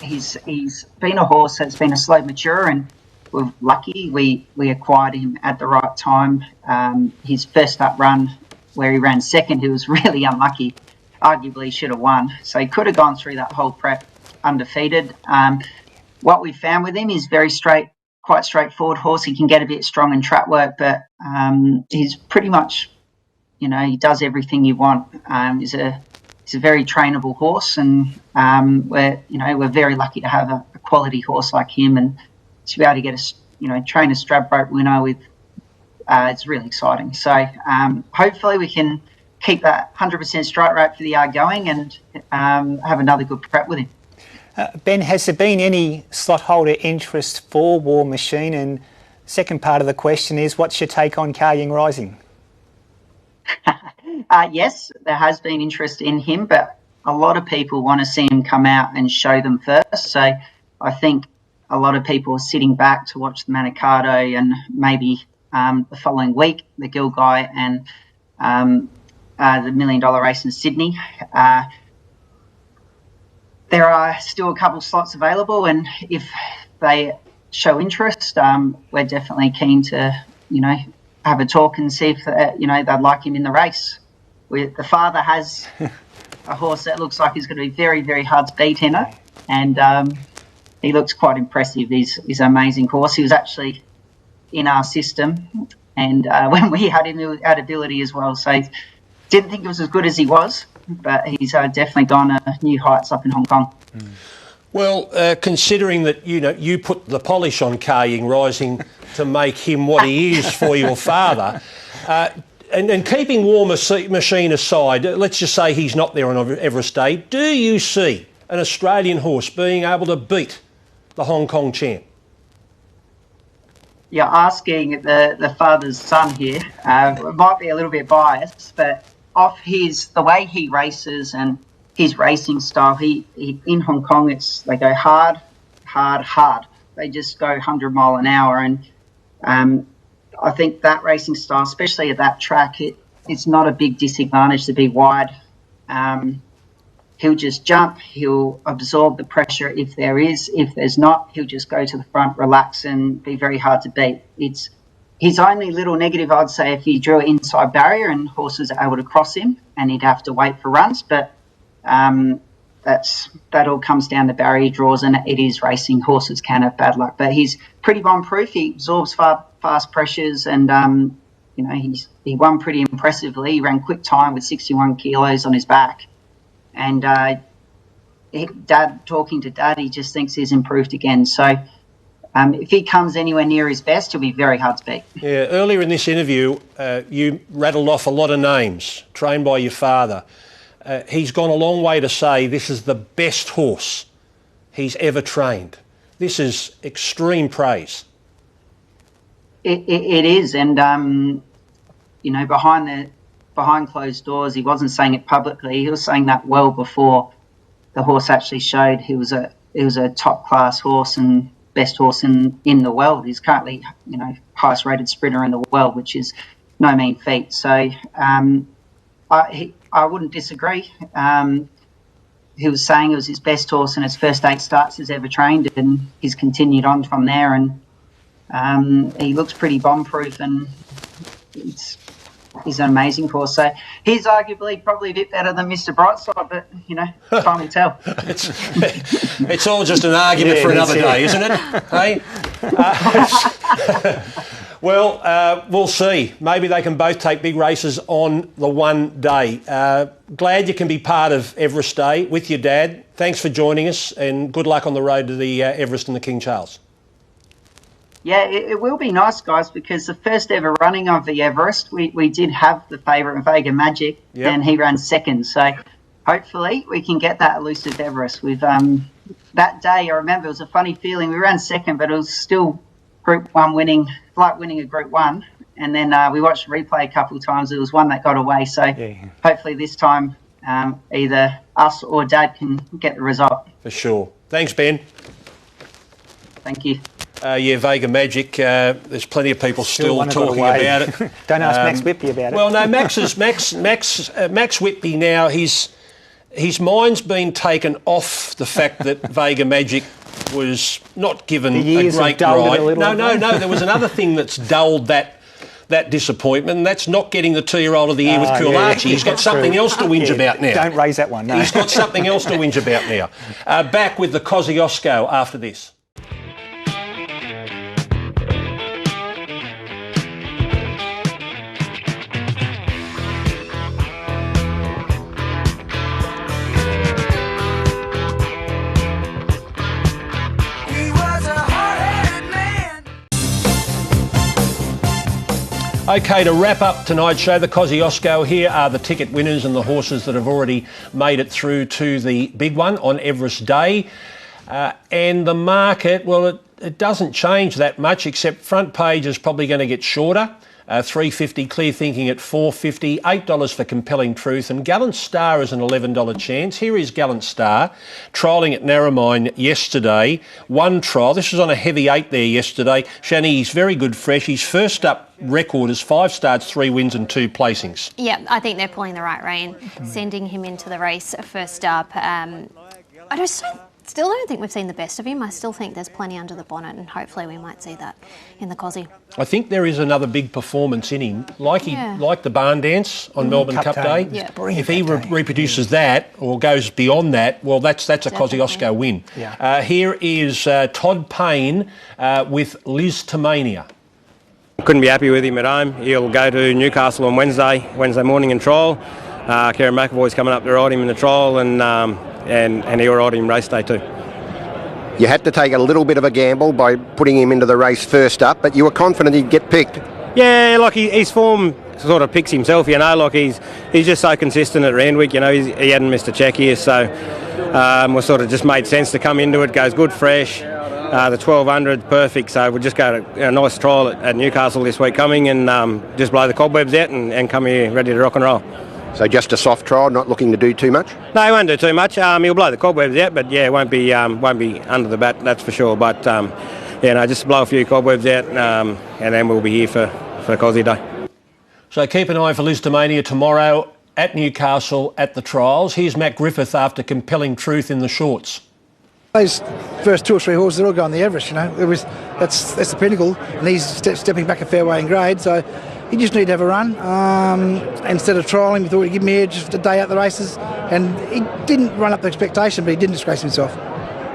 He's been a horse that's been a slow mature, and we're lucky we acquired him at the right time. His first up run, where he ran second, he was really unlucky. Arguably should have won. So he could have gone through that whole prep undefeated. What we found with him is quite straightforward horse. He can get a bit strong in trap work, but he's pretty much, he does everything you want. He's a very trainable horse, and we're very lucky to have a quality horse like him, and to be able to get train a Stradbroke winner with, it's really exciting. So hopefully we can keep that 100% strike rate for the yard going and have another good prep with him. Ben, has there been any slot holder interest for War Machine? And second part of the question is, what's your take on Kalying Rising? Yes, there has been interest in him, but a lot of people want to see him come out and show them first. So I think a lot of people are sitting back to watch the Manikato and maybe the following week, the Gilgai and the $1 Million race in Sydney. There are still a couple of slots available, and if they show interest, we're definitely keen to, have a talk and see if, they'd like him in the race. The father has a horse that looks like he's going to be very, very hard to beat in it, and he looks quite impressive. He's an amazing horse. He was actually in our system, and when we had him, he had ability as well. So didn't think he was as good as he was, but he's definitely gone new heights up in Hong Kong. Well, considering that you put the polish on Kalying Rising to make him what he is for your father, and keeping War Machine aside, let's just say he's not there on Everest Day, do you see an Australian horse being able to beat the Hong Kong champ? You're asking the father's son here. It might be a little bit biased, but off the way he races and his racing style, he in Hong Kong, they go hard, hard, hard. They just go 100 mile an hour, and I think that racing style, especially at that track, it's not a big disadvantage to be wide. He'll just jump, he'll absorb the pressure if there is. If there's not, he'll just go to the front, relax, and be very hard to beat. It's his only little negative, I'd say, if he drew an inside barrier and horses are able to cross him, and he'd have to wait for runs. But that all comes down to barrier draws, and it is racing. Horses can have bad luck, but he's pretty bomb-proof. He absorbs fast pressures, and he won pretty impressively. He ran quick time with 61 kilos on his back. And talking to Dad, he just thinks he's improved again. So if he comes anywhere near his best, he'll be very hard to beat. Yeah, earlier in this interview, you rattled off a lot of names trained by your father. He's gone a long way to say this is the best horse he's ever trained. This is extreme praise. It is, and behind closed doors, he wasn't saying it publicly. He was saying that well before the horse actually showed he was a top class horse and best horse in the world. He's currently highest rated sprinter in the world, which is no mean feat. So I wouldn't disagree. He was saying it was his best horse in his first 8 starts he's ever trained, and he's continued on from there. And he looks pretty bomb-proof, and he's an amazing horse. So he's arguably probably a bit better than Mr. Brightside, but, time will tell. It's all just an argument for another day, isn't it? Hey? Well, we'll see. Maybe they can both take big races on the one day. Glad you can be part of Everest Day with your dad. Thanks for joining us, and good luck on the road to the Everest and the King Charles. Yeah, it will be nice, guys, because the first ever running of the Everest, we did have the favourite Vega Magic, and he ran second. So hopefully we can get that elusive Everest. We've that day, I remember, it was a funny feeling. We ran second, but it was still Group 1 winning, like winning a Group 1. And then we watched the replay a couple of times. There was one that got away. So hopefully this time either us or Dad can get the result. For sure. Thanks, Ben. Thank you. Vega Magic, there's plenty of people still talking about it. Don't ask Max Whitby about it. Well, no, Max Whitby now, his mind's been taken off the fact that Vega Magic was not given a great ride. No, there was another thing that's dulled that disappointment, and that's not getting the 2-year-old of the year with Coolachi. He's got something else to whinge about now. Don't raise that one, no. He's got something else to whinge about now. Back with the Kosciuszko after this. Okay, to wrap up tonight's show, the Kosciuszko, here are the ticket winners and the horses that have already made it through to the big one on Everest Day. And the market, well, it doesn't change that much, except front page is probably going to get shorter. $3.50, Clear Thinking at $4.50, $8 for Compelling Truth, and Gallant Star is an $11 chance. Here is Gallant Star, trialling at Narromine yesterday. One trial, this was on a heavy 8 there yesterday. Shani, he's very good fresh. His first up record is 5 starts, 3 wins and 2 placings. Yeah, I think they're pulling the right rein, sending him into the race first up. I still don't think we've seen the best of him. I still think there's plenty under the bonnet, and hopefully we might see that in the Cosy. I think there is another big performance in him, like the barn dance on Melbourne Cup Day. Yeah. If he reproduces that or goes beyond that, well, that's a Kosciuszko win. Yeah. Here is Todd Payne with Liz Tamania. Couldn't be happy with him at home. He'll go to Newcastle on Wednesday morning in trial. Kieran McAvoy's coming up to ride him in the trial, and he'll ride him race day too. You had to take a little bit of a gamble by putting him into the race first up, but you were confident he'd get picked. Yeah, like his form sort of picks himself, you know, like he's just so consistent at Randwick, you know, he hadn't missed a check here, so we sort of just made sense to come into it, goes good fresh. The 1200 perfect, so we'll just go to a nice trial at Newcastle this week coming, and just blow the cobwebs out and come here ready to rock and roll. So just a soft trial, not looking to do too much? No, he won't do too much. He'll blow the cobwebs out, but yeah, won't be under the bat, that's for sure. But just blow a few cobwebs out, and then we'll be here for Cosy Day. So keep an eye for Liz Tamania tomorrow at Newcastle at the trials. Here's Matt Griffith after Compelling Truth in the shorts. Those first 2 or 3 horses, they're all going the Everest, you know. That's the pinnacle, and he's stepping back a fair way in grade, so he just needed to have a run. Instead of trialling, we thought he'd give him edge just a day out the races, and he didn't run up the expectation, but he didn't disgrace himself.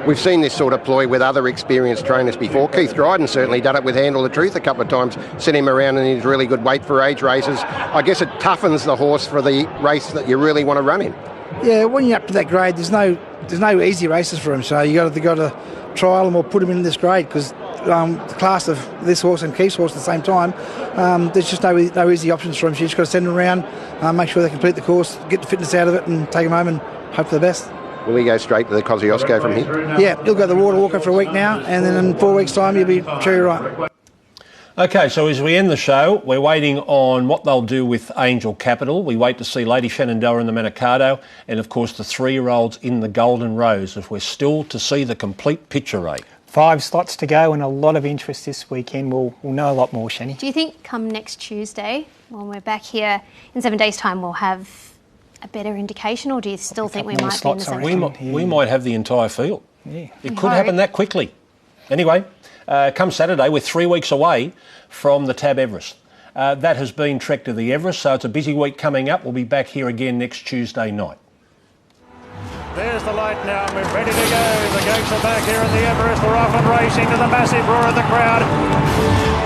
We've seen this sort of ploy with other experienced trainers before. Keith Dryden certainly done it with Handle the Truth a couple of times, sent him around in his really good weight for age races. I guess it toughens the horse for the race that you really want to run in. Yeah, when you're up to that grade, there's no easy races for him, so you got to trial him or put him in this grade, because the class of this horse and Keith's horse at the same time, there's just no easy options for him. So you just got to send them around, make sure they complete the course, get the fitness out of it, and take them home and hope for the best. Will he go straight to the Kosciuszko from here? Yeah, he'll go to the Water Walker for a week now, and then in 4 weeks' time he'll be cherry ripe. Okay, so as we end the show, we're waiting on what they'll do with Angel Capital. We wait to see Lady Shenandoah in the Manikato, and of course the 3-year-olds in the Golden Rose, if we're still to see the complete picture rate. 5 slots to go and a lot of interest this weekend. We'll know a lot more, Shani. Do you think come next Tuesday, when we're back here in 7 days' time, we'll have a better indication, or do you still think we might be in the same? We might have the entire field. Yeah. It could happen that quickly. Anyway, come Saturday, we're 3 weeks away from the Tab Everest. That has been Trek to the Everest, so it's a busy week coming up. We'll be back here again next Tuesday night. There's the light now, and we're ready to go. The gates are back here in the Everest. They're off and racing to the massive roar of the crowd.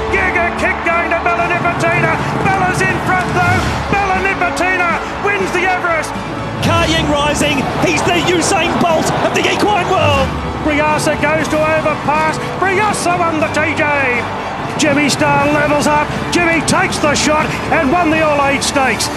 Giga kick going to Bella Nipotina. Bella's in front though. Bella Nipotina wins the Everest. Kah Ying rising. He's the Usain Bolt of the equine world. Briasa goes to overpass. Briasa won the TJ. Jimmy Starr levels up. Jimmy takes the shot and won the All-Age Stakes.